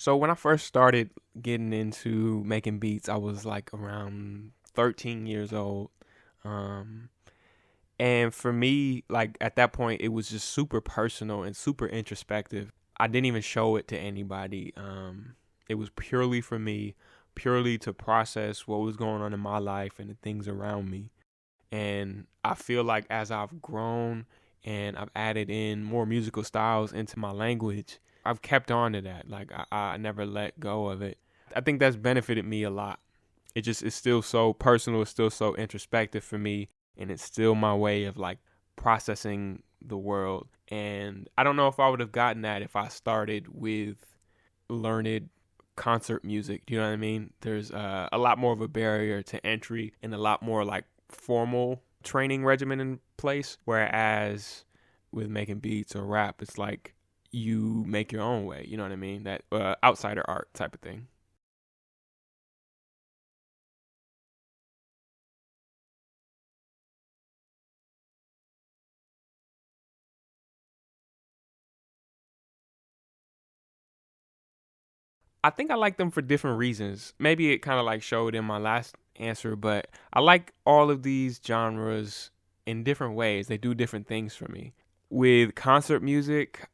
So when I first started getting into making beats, I was like around 13 years old. Um, and for me, like at that point, it was just super personal and super introspective. I didn't even show it to anybody. It was purely for me, purely to process what was going on in my life and the things around me. And I feel like as I've grown and I've added in more musical styles into my language, I've kept on to that. Like I never let go of it. I think that's benefited me a lot. It's still so personal, it's still so introspective for me, and it's still my way of like processing the world. And I don't know if I would have gotten that if I started with learned concert music. Do you know what I mean? There's a lot more of a barrier to entry and a lot more like formal training regimen in place. Whereas with making beats or rap, it's like you make your own way. You know what I mean? That outsider art type of thing. I think I like them for different reasons. Maybe it kind of like showed in my last answer, but I like all of these genres in different ways. They do different things for me. With concert music,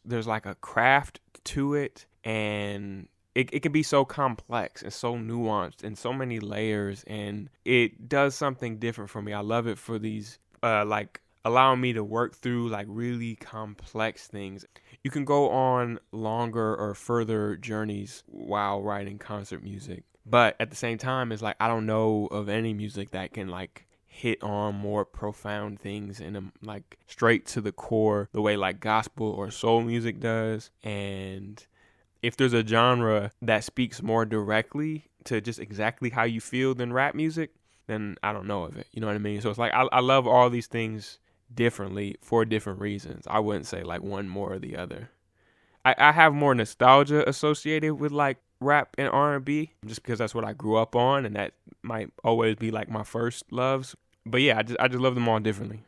there's like a craft to it, and it can be so complex and so nuanced and so many layers, and it does something different for me. I love it for these like allowing me to work through like really complex things. You can go on longer or further journeys while writing concert music, but at the same time it's like I don't know of any music that can like hit on more profound things and like straight to the core the way like gospel or soul music does. And if there's a genre that speaks more directly to just exactly how you feel than rap music, then I don't know of it. You know what I mean? So it's like I love all these things differently for different reasons. I wouldn't say like one more or the other. I have more nostalgia associated with like rap and R&B just because that's what I grew up on and that might always be like my first loves. But yeah, I just love them all differently.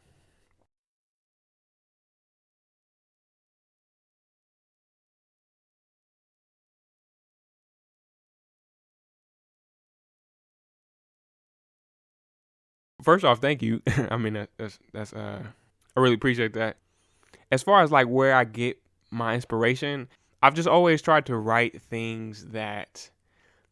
First off, thank you. I mean that's I really appreciate that. As far as like where I get my inspiration, I've just always tried to write things that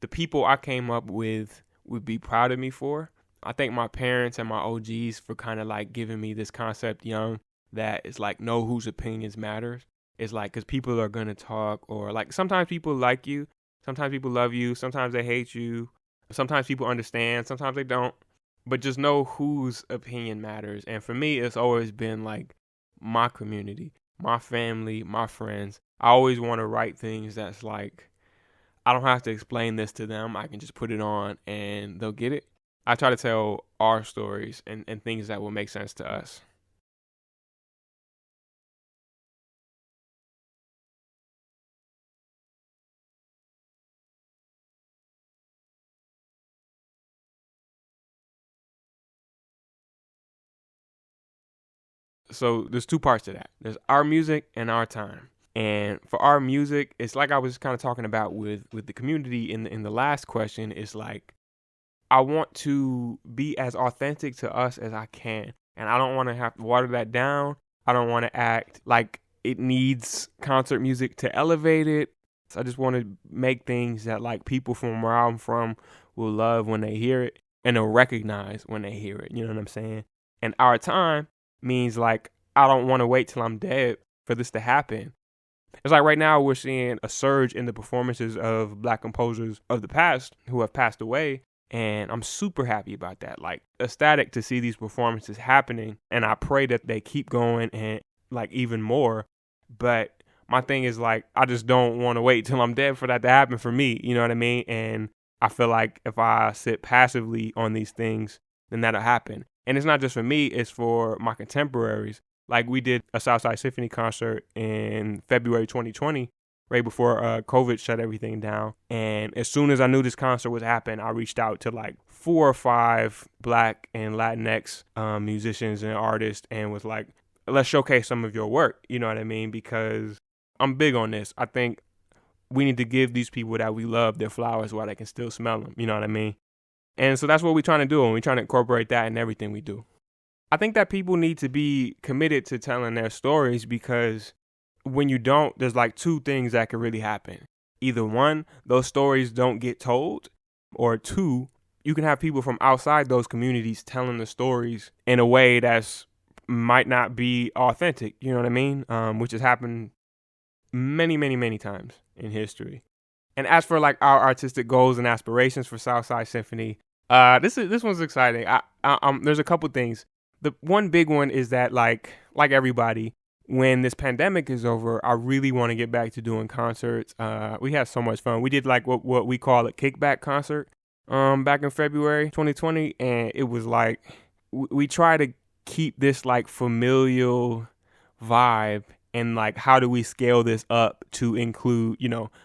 the people I came up with would be proud of me for. I thank my parents and my OGs for kind of like giving me this concept young that it's like know whose opinions matters. It's like because people are gonna talk or like sometimes people like you, sometimes people love you, sometimes they hate you, sometimes people understand, sometimes they don't. But just know whose opinion matters. And for me, it's always been like my community, my family, my friends. I always want to write things that's like I don't have to explain this to them. I can just put it on and they'll get it. I try to tell our stories and things that will make sense to us. So there's two parts to that. There's our music and our time. And for our music, it's like I was kind of talking about with the community in the last question. It's like I want to be as authentic to us as I can. And I don't want to have to water that down. I don't want to act like it needs concert music to elevate it. So I just want to make things that like people from where I'm from will love when they hear it and they'll recognize when they hear it. You know what I'm saying? And our time means like I don't want to wait till I'm dead for this to happen. It's like right now we're seeing a surge in the performances of black composers of the past who have passed away. And I'm super happy about that. Like ecstatic to see these performances happening. And I pray that they keep going and like even more. But my thing is like I just don't want to wait till I'm dead for that to happen for me. You know what I mean? And I feel like if I sit passively on these things, then that'll happen. And it's not just for me, it's for my contemporaries. Like we did a South Side Symphony concert in February 2020, right before COVID shut everything down. And as soon as I knew this concert was happening, I reached out to like 4 or 5 Black and Latinx musicians and artists and was like, let's showcase some of your work. You know what I mean? Because I'm big on this. I think we need to give these people that we love their flowers while they can still smell them. You know what I mean? And so that's what we're trying to do, and we're trying to incorporate that in everything we do. I think that people need to be committed to telling their stories, because when you don't, there's like two things that could really happen. Either one, those stories don't get told, or two, you can have people from outside those communities telling the stories in a way that's might not be authentic. You know what I mean? Which has happened many, many, many times in history. And as for like our artistic goals and aspirations for South Side Symphony, this one's exciting. There's a couple things. The one big one is that like everybody, when this pandemic is over, I really want to get back to doing concerts. We had so much fun. We did like what we call a kickback concert back in February 2020, and it was like we try to keep this like familial vibe, and like how do we scale this up to include,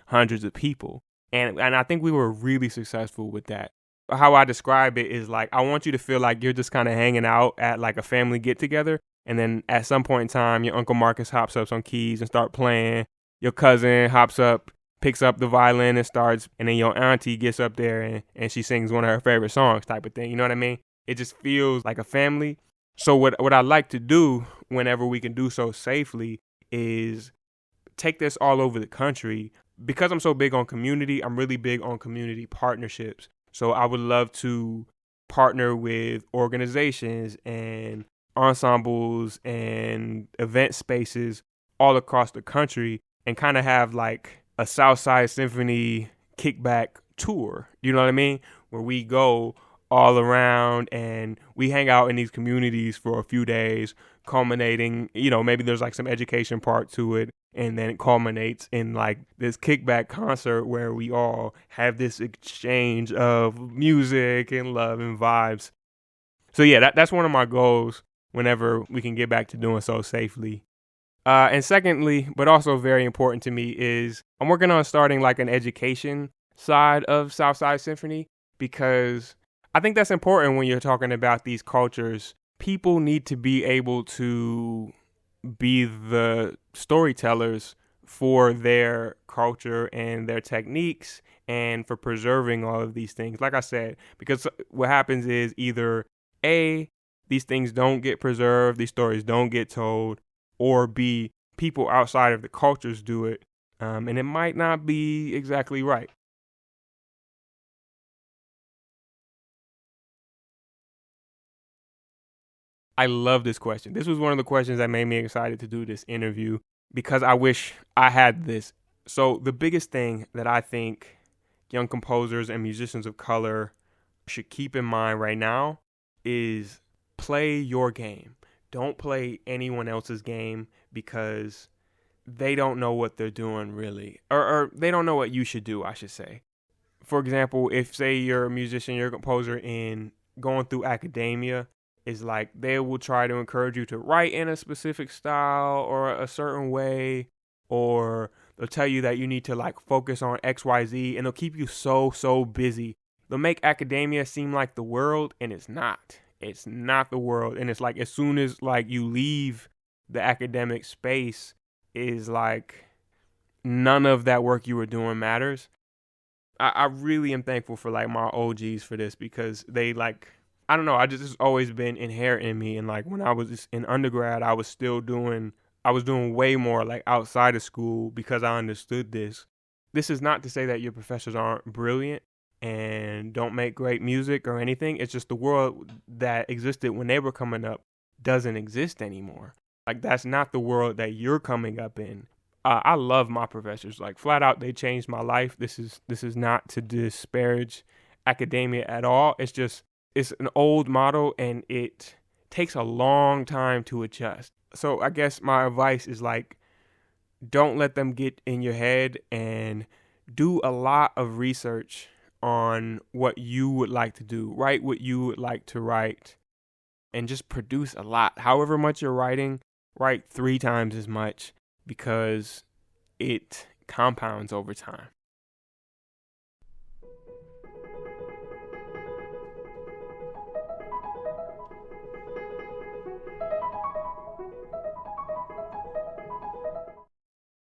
hundreds of people. And I think we were really successful with that. How I describe it is like, I want you to feel like you're just kind of hanging out at like a family get together. And then at some point in time, your Uncle Marcus hops up some keys and start playing. Your cousin hops up, picks up the violin and starts, and then your auntie gets up there and she sings one of her favorite songs type of thing. You know what I mean? It just feels like a family. So what I like to do whenever we can do so safely is take this all over the country. Because I'm so big on community, I'm really big on community partnerships. So I would love to partner with organizations and ensembles and event spaces all across the country and kind of have like a South Side Symphony kickback tour. You know what I mean? Where we go all around and we hang out in these communities for a few days, culminating, maybe there's like some education part to it. And then it culminates in like this kickback concert where we all have this exchange of music and love and vibes. So yeah, that's one of my goals whenever we can get back to doing so safely. And secondly, but also very important to me, is I'm working on starting like an education side of Southside Symphony, because I think that's important when you're talking about these cultures. People need to be able to be the storytellers for their culture and their techniques and for preserving all of these things. Like I said, because what happens is either A, these things don't get preserved, these stories don't get told, or B, people outside of the cultures do it, and it might not be exactly right. I love this question. This was one of the questions that made me excited to do this interview, because I wish I had this. So the biggest thing that I think young composers and musicians of color should keep in mind right now is play your game. Don't play anyone else's game, because they don't know what they're doing really, or they don't know what you should do, I should say. For example, if say you're a musician, you're a composer in going through academia, is like they will try to encourage you to write in a specific style or a certain way, or they'll tell you that you need to like focus on XYZ, and they'll keep you so busy. They'll make academia seem like the world, and it's not. It's not the world. And it's like as soon as like you leave the academic space, is like none of that work you were doing matters. I really am thankful for like my OGs for this, because they like, I don't know, it's always been inherent in me. And like when I was in undergrad, I was doing way more like outside of school, because I understood this. This is not to say that your professors aren't brilliant and don't make great music or anything. It's just the world that existed when they were coming up doesn't exist anymore. Like that's not the world that you're coming up in. I love my professors, like flat out. They changed my life. This is not to disparage academia at all. It's just, it's an old model and it takes a long time to adjust. So I guess my advice is like, don't let them get in your head, and do a lot of research on what you would like to do. Write what you would like to write, and just produce a lot. However much you're writing, write 3 times as much, because it compounds over time.